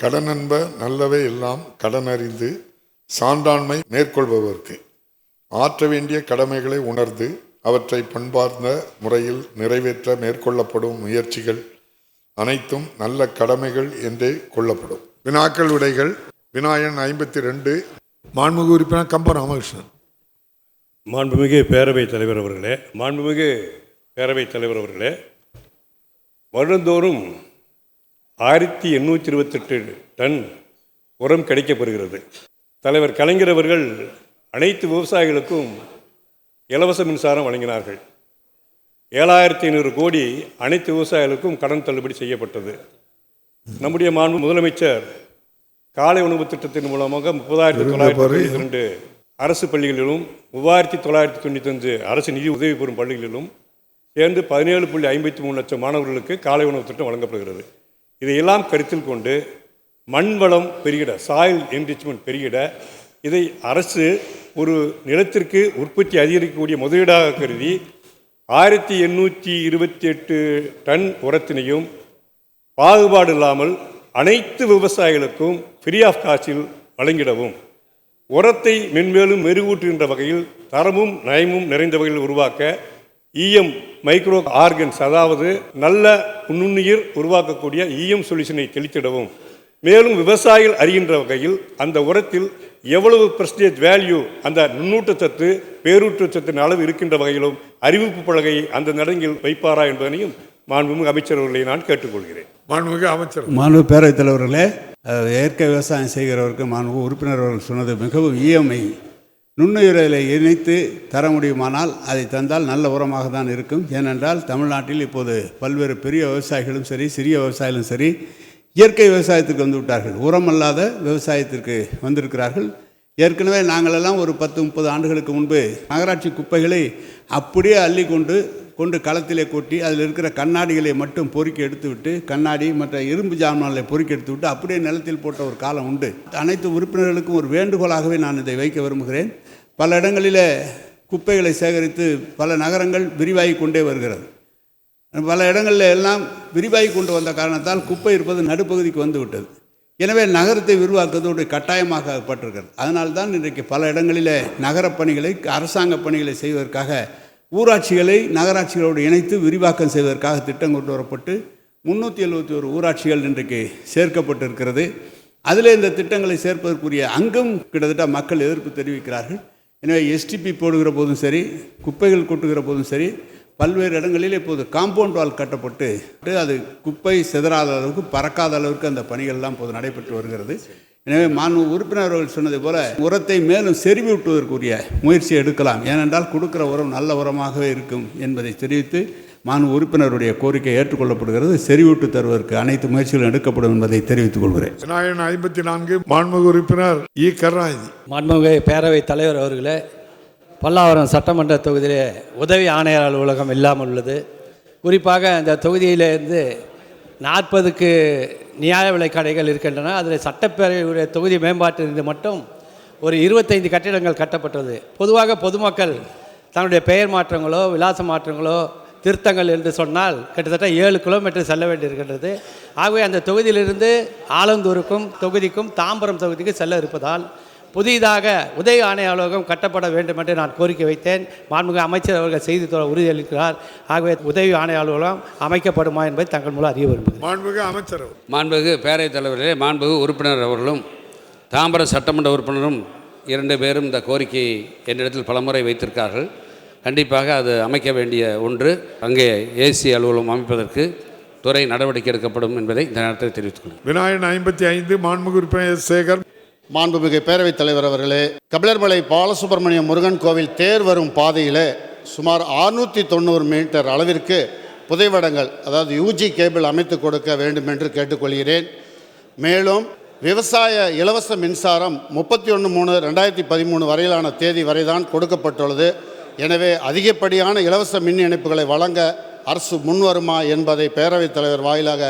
கடனென்ப நல்லவை எல்லாம் கடனறிந்து சான்றாண்மை மேற்கொள்பவர்க்கு ஆற்ற வேண்டிய கடமைகளை உணர்ந்து அவற்றை பண்பார்ந்த முறையில் நிறைவேற்ற மேற்கொள்ளப்படும் முயற்சிகள் அனைத்தும் நல்ல கடமைகள் என்றே கொள்ளப்படும். வினாக்கள் விடைகள். வினாயன் 52. மாண்புமிகு உறுப்பினர் கம்ப ராமகிருஷ்ணன். மாண்புமிகு பேரவைத் தலைவர் அவர்களே, வருடந்தோறும் 1828 டன் உரம் கிடைக்கப்பெறுகிறது. தலைவர் கலைஞர் அவர்கள் அனைத்து விவசாயிகளுக்கும் இலவச மின்சாரம் வழங்கினார்கள். 7500 கோடி அனைத்து விவசாயிகளுக்கும் கடன் தள்ளுபடி செய்யப்பட்டது. நம்முடைய மாண்பு முதலமைச்சர் காலை உணவு திட்டத்தின் மூலமாக 30,992 அரசு பள்ளிகளிலும் 3,995 அரசு நிதி உதவி பெறும் பள்ளிகளிலும் சேர்ந்து 17.53 லட்சம் மாணவர்களுக்கு காலை உணவு திட்டம் வழங்கப்படுகிறது. இதையெல்லாம் கருத்தில் கொண்டு மண் வளம் பெருகிட, சாயில் என்ரிச்மெண்ட் பெருகிட, இதை அரசு ஒரு நிலத்திற்கு உற்பத்தி அதிகரிக்கக்கூடிய முதலீடாக கருதி 1828 டன் உரத்தினையும் பாகுபாடு இல்லாமல் அனைத்து விவசாயிகளுக்கும் ஃப்ரீ ஆஃப் காஸ்டில் வழங்கிடவும், உரத்தை மென்மேலும் மெருகூட்டுகின்ற வகையில் தரமும் நயமும் நிறைந்த வகையில் உருவாக்க மைக்ரோ ஆர்கன்ஸ், அதாவது நல்ல நுண்ணுயிர் உருவாக்கக்கூடிய சொல்யூஷனை தெளித்திடவும், மேலும் விவசாயிகள் அறிகின்ற வகையில் அந்த உரத்தில் எவ்வளவு பெர்சன்டேஜ் வேல்யூ, அந்த நுண்ணூட்டச்சத்து பேரூட்டச்சத்தின் அளவு இருக்கின்ற வகையிலும் அறிவிப்பு பலகை அந்த நடங்கில் வைப்பாரா என்பதனையும் மாண்புமிகு அமைச்சர் அவர்களை நான் கேட்டுக்கொள்கிறேன். மாண்புமிகு அமைச்சர். மாண்பு பேரவைத் தலைவர்களே, இயற்கை விவசாயம் செய்கிறவருக்கு மாண்பு உறுப்பினர் அவர்கள் சொன்னது மிகவும் நுண்ணுயிரை இணைத்து தர முடியுமானால் அதை தந்தால் நல்ல உரமாக தான் இருக்கும். ஏனென்றால் தமிழ்நாட்டில் இப்போது பல்வேறு பெரிய விவசாயிகளும் சரி, சிறிய விவசாயிகளும் சரி, இயற்கை விவசாயத்திற்கு வந்து விட்டார்கள், உரம் அல்லாத விவசாயத்திற்கு வந்திருக்கிறார்கள். ஏற்கனவே நாங்களெல்லாம் ஒரு 10-30 ஆண்டுகளுக்கு முன்பு நகராட்சி குப்பைகளை அப்படியே அள்ளி கொண்டு களத்திலே கொட்டி அதில் இருக்கிற கண்ணாடிகளை மட்டும் பொறுக்கி எடுத்துவிட்டு, கண்ணாடி மற்ற இரும்பு ஜாமான்களை பொறுக்கி எடுத்துவிட்டு அப்படியே நிலத்தில் போட்ட ஒரு காலம் உண்டு. அனைத்து உறுப்பினர்களுக்கும் ஒரு வேண்டுகோளாகவே நான் இதை வைக்க விரும்புகிறேன். பல இடங்களில் குப்பைகளை சேகரித்து பல நகரங்கள் விரிவாகி கொண்டே வருகிறது. பல இடங்களில் எல்லாம் விரிவாகி கொண்டு வந்த காரணத்தால் குப்பை இருப்பது நடுப்பகுதிக்கு வந்து விட்டது. எனவே நகரத்தை விரிவாக்குவதோடு கட்டாயமாக்கப்பட்டிருக்கிறது. அதனால்தான் இன்றைக்கு பல இடங்களில் நகரப் பணிகளை, அரசாங்க பணிகளை செய்வதற்காக ஊராட்சிகளை நகராட்சிகளோடு இணைத்து விரிவாக்கம் செய்வதற்காக திட்டம் கொண்டு வரப்பட்டு 371 ஊராட்சிகள் இன்றைக்கு சேர்க்கப்பட்டிருக்கிறது. அதில் இந்த திட்டங்களை சேர்ப்பதற்குரிய அங்கும் கிட்டத்தட்ட மக்கள் எதிர்ப்பு தெரிவிக்கிறார்கள். எனவே எஸ்டிபி போடுகிற போதும் சரி, குப்பைகள் கொட்டுகிற போதும் சரி, பல்வேறு இடங்களில் இப்போது காம்பவுண்ட் வால் கட்டப்பட்டு அது குப்பை சிதறாத அளவுக்கு, பறக்காத அளவுக்கு அந்த பணிகள்லாம் இப்போது நடைபெற்று வருகிறது. எனவே மாண்பு உறுப்பினர்கள் சொன்னதை போல உரத்தை மேலும் செறிவூட்டுவதற்குரிய முயற்சியை எடுக்கலாம். ஏனென்றால் கொடுக்குற உரம் நல்ல உரமாகவே இருக்கும் என்பதை தெரிவித்து மாண்பு உறுப்பினருடைய கோரிக்கை ஏற்றுக்கொள்ளப்படுகிறது. செறிவூட்டு தருவதற்கு அனைத்து முயற்சிகளும் எடுக்கப்படும் என்பதை தெரிவித்துக் கொள்கிறேன். 54. மாண்புமிகு உறுப்பினர் இ. கருணாநிதி. மாண்புமிகு பேரவைத் தலைவர் அவர்களே, பல்லாவரம் சட்டமன்ற தொகுதியிலே உதவி ஆணையர் அலுவலகம் இல்லாமல் உள்ளது. குறிப்பாக இந்த தொகுதியிலிருந்து 40க்கு நியாய விலை கடைகள் இருக்கின்றன. அதில் சட்டப்பேரவையுடைய தொகுதி மேம்பாட்டிலிருந்து மட்டும் ஒரு 25 கட்டிடங்கள் கட்டப்பட்டது. பொதுவாக பொதுமக்கள் தன்னுடைய பெயர் மாற்றங்களோ விலாச மாற்றங்களோ திருத்தங்கள் என்று சொன்னால் கிட்டத்தட்ட 7 கிலோமீட்டர் செல்ல வேண்டியிருக்கின்றது. ஆகவே அந்த தொகுதியிலிருந்து ஆலந்தூருக்கும் தொகுதிக்கும் தாம்பரம் தொகுதிக்கு செல்ல இருப்பதால் புதிதாக உதவி ஆணைய அலுவலகம் கட்டப்பட வேண்டும் என்று நான் கோரிக்கை வைத்தேன். மாண்புமிகு அமைச்சர் அவர்கள் செய்தி உறுதியளிக்கிறார். ஆகவே உதவி ஆணைய அலுவலகம் அமைக்கப்படுமா என்பதை தங்கள் மூலம் அறிய விரும்புகிறேன். மாண்புமிகு அமைச்சர். மாண்புமிகு பேரவைத் தலைவர்களே, மாண்புமிகு உறுப்பினர் அவர்களும் தாம்பரம் சட்டமன்ற உறுப்பினரும் 2 பேரும் இந்த கோரிக்கையை என்னிடத்தில் பலமுறை வைத்திருக்கார்கள். கண்டிப்பாக அது அமைக்க வேண்டிய ஒன்று. அங்கே ஏசி அலுவலகம் அமைப்பதற்கு துறை நடவடிக்கை எடுக்கப்படும் என்பதை இந்த நேரத்தில் தெரிவித்துக் கொள்கிறேன். வினாயன் 55. மாண்புமிகு உறுப்பினர் சேகர். மாண்புமிகு பேரவைத் தலைவர் அவர்களே, கபிலர்மலை பாலசுப்ரமணிய முருகன் கோவில் தேர் வரும் பாதையில் சுமார் 690 மீட்டர் அளவிற்கு புதைவடங்கள், அதாவது யூஜி கேபிள் அமைத்து கொடுக்க வேண்டும் என்று கேட்டுக்கொள்கிறேன். மேலும் விவசாய இலவச மின்சாரம் 31/3/2013 வரையிலான தேதி வரைதான் கொடுக்கப்பட்டுள்ளது. எனவே அதிகப்படியான இலவச மின் இணைப்புகளை வழங்க அரசு முன்வருமா என்பதை பேரவைத் தலைவர் வாயிலாக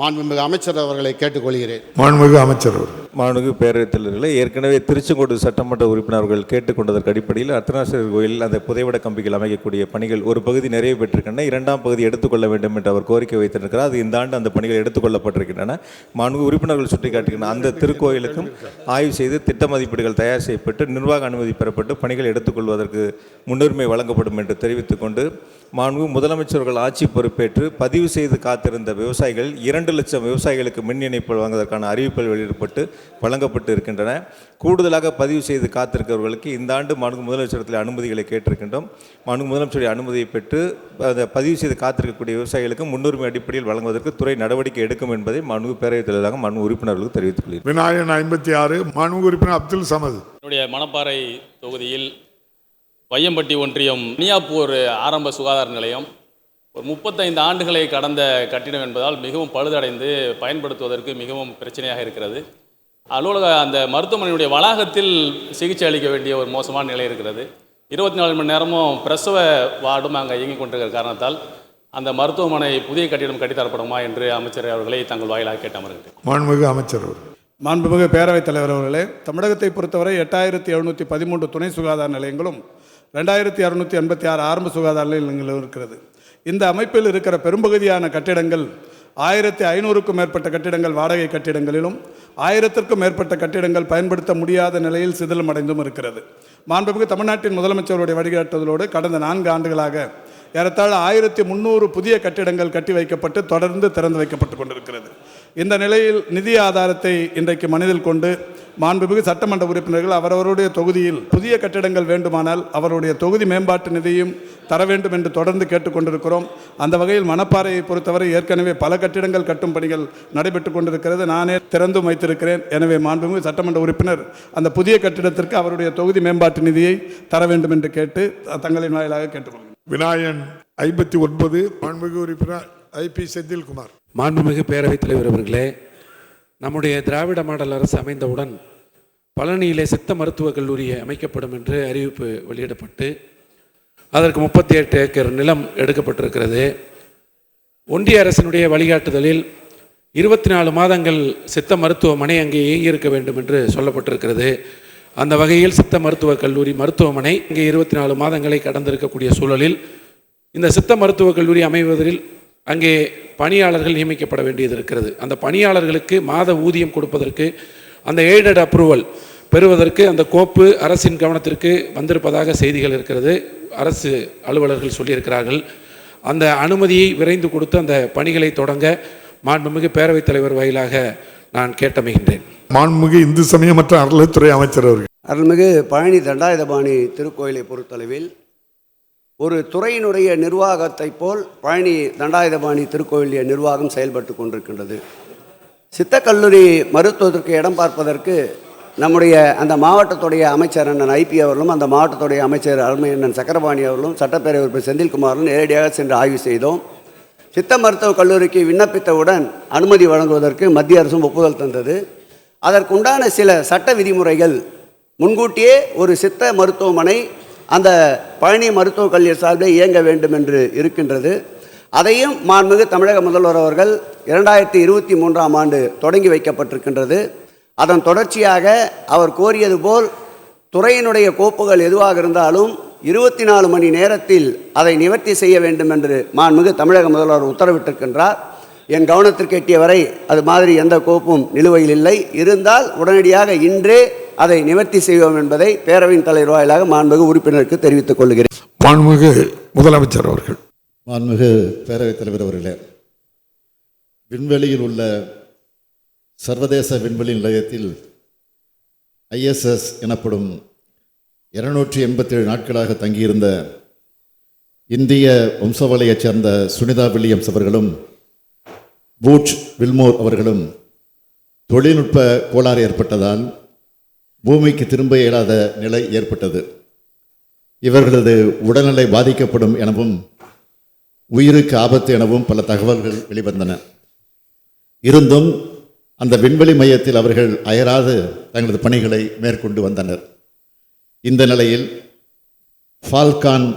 மாண்புமிகு அமைச்சர் அவர்களை கேட்டுக்கொள்கிறேன். மாண்புமிகு அமைச்சர். மாண்புமிகு பேரவைத் தலைவர்களே, ஏற்கனவே திருச்செங்கோடு சட்டமன்ற உறுப்பினர்கள் கேட்டுக்கொண்டதற்கு அடிப்படையில் அர்த்தநாசர் கோயிலில் அந்த புதைவட கம்பிகள் அமைக்கக்கூடிய பணிகள் ஒரு பகுதி நிறைவு பெற்றிருக்கின்றன. 2ஆம் பகுதி எடுத்துக்கொள்ள வேண்டும் என்று அவர் கோரிக்கை வைத்திருக்கிறார். அது இந்த ஆண்டு அந்த பணிகள் எடுத்துக்கொள்ளப்பட்டிருக்கின்றன. மாண்புமிகு உறுப்பினர்கள் சுட்டிக்காட்டுகின்றன அந்த திருக்கோயிலுக்கும் ஆய்வு செய்து திட்ட மதிப்பீடுகள் தயார் செய்யப்பட்டு நிர்வாக அனுமதி பெறப்பட்டு பணிகள் எடுத்துக்கொள்வதற்கு முன்னுரிமை வழங்கப்படும் என்று தெரிவித்துக் கொண்டு, மாண்புமிகு முதலமைச்சர்கள் ஆட்சி பொறுப்பேற்று பதிவு செய்து காத்திருந்த விவசாயிகள் 2 லட்சம் விவசாயிகளுக்கு மின் இணைப்பு வழங்குவதற்கான அறிவிப்புகள் வெளியிடப்பட்டு வழங்கப்பட்டு இருக்கின்றன. கூடுதலாக பதிவு செய்து காத்திருக்கிறவர்களுக்கு இந்த ஆண்டு மாண்புமிகு முதலமைச்சரத்தில் அனுமதிகளை கேட்டிருக்கின்றோம். மாண்புமிகு முதலமைச்சருடைய அனுமதியை பெற்று பதிவு செய்து காத்திருக்கக்கூடிய விவசாயிகளுக்கு முன்னுரிமை அடிப்படையில் வழங்குவதற்கு துறை நடவடிக்கை எடுக்கும் என்பதை மாண்புமிகு பேரவைத் தலைவராக மாண்புமிகு உறுப்பினர்களுக்கு தெரிவித்துக் கொள்கிறேன். விநாயகன் 56, மாண்புமிகு உறுப்பினர் அப்துல் சமது. என்னுடைய மணப்பாறை தொகுதியில் வையம்பட்டி ஒன்றியம் மினியாப்பூர் ஆரம்ப சுகாதார நிலையம் ஒரு 35 ஆண்டுகளை கடந்த கட்டிடம் என்பதால் மிகவும் பழுதடைந்து பயன்படுத்துவதற்கு மிகவும் பிரச்சனையாக இருக்கிறது. அந்த மருத்துவமனையுடைய வளாகத்தில் சிகிச்சை அளிக்க வேண்டிய ஒரு மோசமான நிலை இருக்கிறது. 24 மணி நேரமும் பிரசவ வார்டும் அங்கே இயங்கிக் கொண்டிருக்கிற காரணத்தால் அந்த மருத்துவமனை புதிய கட்டிடம் கட்டித்தரப்படுமா என்று அமைச்சர் அவர்களை தங்கள் வாயிலாக கேட்டு அமர்கிறேன். மாண்புமிகு அமைச்சர் அவர்கள். மாண்புமிகு பேரவைத் தலைவர் அவர்களே, தமிழகத்தை பொறுத்தவரை 8713 துணை சுகாதார நிலையங்களும் 2686 ஆரம்ப சுகாதார நிலையங்களும் இருக்கிறது. இந்த அமைப்பில் இருக்கிற பெரும்பகுதியான கட்டிடங்கள் 1500க்கும் மேற்பட்ட கட்டிடங்கள் வாடகை கட்டிடங்களிலும் 1000க்கும் மேற்பட்ட கட்டிடங்கள் பயன்படுத்த முடியாத நிலையில் சிதிலமடைந்தும் இருக்கிறது. மாண்புமிகு தமிழ்நாட்டின் முதலமைச்சருடைய வழிகாட்டுதலோடு கடந்த 4 ஆண்டுகளாக ஏறத்தாழ 1300 புதிய கட்டிடங்கள் கட்டி வைக்கப்பட்டு தொடர்ந்து திறந்து வைக்கப்பட்டு கொண்டிருக்கிறது. இந்த நிலையில் நிதி ஆதாரத்தை இன்றைக்கு மனதில் கொண்டு மாண்புமிகு சட்டமன்ற உறுப்பினர்கள் அவரவருடைய தொகுதியில் புதிய கட்டிடங்கள் வேண்டுமானால் அவருடைய தொகுதி மேம்பாட்டு நிதியும் தர வேண்டும் என்று தொடர்ந்து கேட்டுக்கொண்டிருக்கிறோம். அந்த வகையில் மணப்பாறையை பொறுத்தவரை ஏற்கனவே பல கட்டிடங்கள் கட்டும் பணிகள் நடைபெற்று கொண்டிருக்கிறது. நானே திறந்தும் வைத்திருக்கிறேன். எனவே மாண்புமிகு சட்டமன்ற உறுப்பினர் அந்த புதிய கட்டிடத்திற்கு அவருடைய தொகுதி மேம்பாட்டு நிதியை தர வேண்டும் என்று கேட்டு தங்களின் வாயிலாக கேட்டுக்கொள்கிறேன். விநாயகன் 59, மாண்புமிகு உறுப்பினர் ஐபி செந்தில்குமார். மாண்புமிகு பேரவைத் தலைவர் அவர்களே, நம்முடைய திராவிட மாடல் அரசு அமைந்தவுடன் பழனியிலே சித்த மருத்துவக் கல்லூரி அமைக்கப்படும் என்று அறிவிப்பு வெளியிடப்பட்டு அதற்கு 38 ஏக்கர் நிலம் எடுக்கப்பட்டிருக்கிறது. ஒன்றிய அரசினுடைய வழிகாட்டுதலில் 24 மாதங்கள் சித்த மருத்துவமனை அங்கே இயங்கியிருக்க வேண்டும் என்று சொல்லப்பட்டிருக்கிறது. அந்த வகையில் சித்த மருத்துவக் கல்லூரி மருத்துவமனை இங்கே 24 மாதங்களை கடந்திருக்கக்கூடிய சூழலில் இந்த சித்த மருத்துவக் கல்லூரி அமைவதில் அங்கே பணியாளர்கள் நியமிக்கப்பட வேண்டியது இருக்கிறது. அந்த பணியாளர்களுக்கு மாத ஊதியம் கொடுப்பதற்கு அந்த எய்டட் அப்ரூவல் பெறுவதற்கு அந்த கோப்பு அரசின் கவனத்திற்கு வந்திருப்பதாக செய்திகள் இருக்கிறது. அரசு அலுவலர்கள் சொல்லியிருக்கிறார்கள். அந்த அனுமதியை விரைந்து கொடுத்து அந்த பணிகளை தொடங்க மாண்புமிகு பேரவைத் தலைவர் வாயிலாக நான் கேட்டமைகின்றேன். மாண்புமிகு இந்து சமய மற்றும் அறநிலைத்துறை அமைச்சர் அவர்கள். அருள்மிகு பழனி தண்டாயுதபாணி திருக்கோயிலை பொறுத்தளவில் ஒரு துறையினுடைய நிர்வாகத்தை போல் பழனி தண்டாயுதபாணி திருக்கோயிலுடைய நிர்வாகம் செயல்பட்டு கொண்டிருக்கின்றது. சித்தக்கல்லூரி மருத்துவத்திற்கு இடம் பார்ப்பதற்கு நம்முடைய அந்த மாவட்டத்துடைய அமைச்சர் அண்ணன் ஐபி அவர்களும் அந்த மாவட்டத்துடைய அமைச்சர் அருமை அண்ணன் சக்கரபாணி அவர்களும் சட்டப்பேரவை உறுப்பினர் செந்தில்குமாரும் நேரடியாக சென்று ஆய்வு செய்தோம். சித்த மருத்துவக் கல்லூரிக்கு விண்ணப்பித்தவுடன் அனுமதி வழங்குவதற்கு மத்திய அரசும் ஒப்புதல் தந்தது. அதற்குண்டான சில சட்ட விதிமுறைகள் முன்கூட்டியே ஒரு சித்த மருத்துவமனை அந்த பழனி மருத்துவக் கல்லூரி சார்பில் இயங்க வேண்டும் என்று இருக்கின்றது. அதையும் மாண்புமிகு தமிழக முதல்வர் அவர்கள் 2023ஆம் ஆண்டு தொடங்கி வைக்கப்பட்டிருக்கின்றது. அதன் தொடர்ச்சியாக அவர் கோரியது போல் துறையினுடைய கோப்புகள் எதுவாக இருந்தாலும் 24 மணி நேரத்தில் அதை நிவர்த்தி செய்ய வேண்டும் என்று மாண்புமிகு தமிழக முதல்வர் உத்தரவிட்டிருக்கின்றார். என் கவனத்திற்கு எட்டிய வரை அது மாதிரி எந்த கோப்பும் நிலுவையில் இல்லை. இருந்தால் உடனடியாக இன்றே அதை நிவர்த்தி செய்வோம் என்பதை பேரவையின் தலைவர் வாயிலாக மாண்புமிகு உறுப்பினருக்கு தெரிவித்துக் கொள்கிறேன். மாண்புமிகு முதலமைச்சர் அவர்கள். மாண்புமிகு பேரவைத் தலைவர் அவர்களே, விண்வெளியில் உள்ள சர்வதேச விண்வெளி நிலையத்தில் ISS எனப்படும் 287 நாட்களாக தங்கியிருந்த இந்திய வம்சாவளியைச் சேர்ந்த சுனிதா வில்லியம்ஸ் அவர்களும் பூட்ச் வில்மோர் அவர்களும் தொழில்நுட்ப கோளாறு ஏற்பட்டதால் பூமிக்கு திரும்ப இயலாத நிலை ஏற்பட்டது. இவர்களது உடல்நிலை பாதிக்கப்படும் எனவும் உயிருக்கு ஆபத்து எனவும் பல தகவல்கள் வெளிவந்தன. இருந்தும் அந்த விண்வெளி மையத்தில் அவர்கள் அயராது தங்களது பணிகளை மேற்கொண்டு வந்தனர். இந்த நிலையில் ஃபால்கான்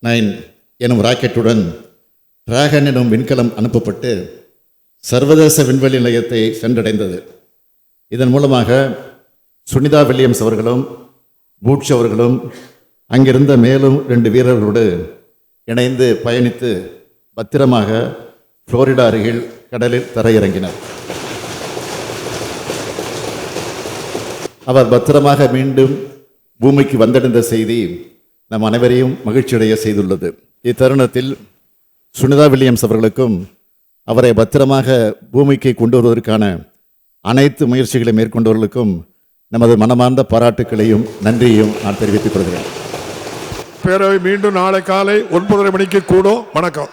9 எனும் ராக்கெட்டுடன் டிராகன் எனும் விண்கலம் அனுப்பப்பட்டு சர்வதேச விண்வெளி நிலையத்தை சென்றடைந்தது. இதன் மூலமாக சுனிதா வில்லியம்ஸ் அவர்களும் பூட்ச் அவர்களும் அங்கிருந்த மேலும் 2 வீரர்களோடு இணைந்து பயணித்து பத்திரமாக புளோரிடா அருகில் கடலில் தரையிறங்கினார். அவர் பத்திரமாக மீண்டும் பூமிக்கு வந்தடைந்த செய்தி நம் அனைவரையும் மகிழ்ச்சியடைய செய்துள்ளது. இத்தருணத்தில் சுனிதா வில்லியம்ஸ் அவர்களுக்கும் அவரை பத்திரமாக பூமிக்கு கொண்டு வருவதற்கான அனைத்து முயற்சிகளை மேற்கொண்டவர்களுக்கும் நமது மனமார்ந்த பாராட்டுக்களையும் நன்றியையும் நான் தெரிவித்துக் கொள்கிறேன். பேரவை மீண்டும் நாளை காலை 9:30 மணிக்கு கூடும். வணக்கம்.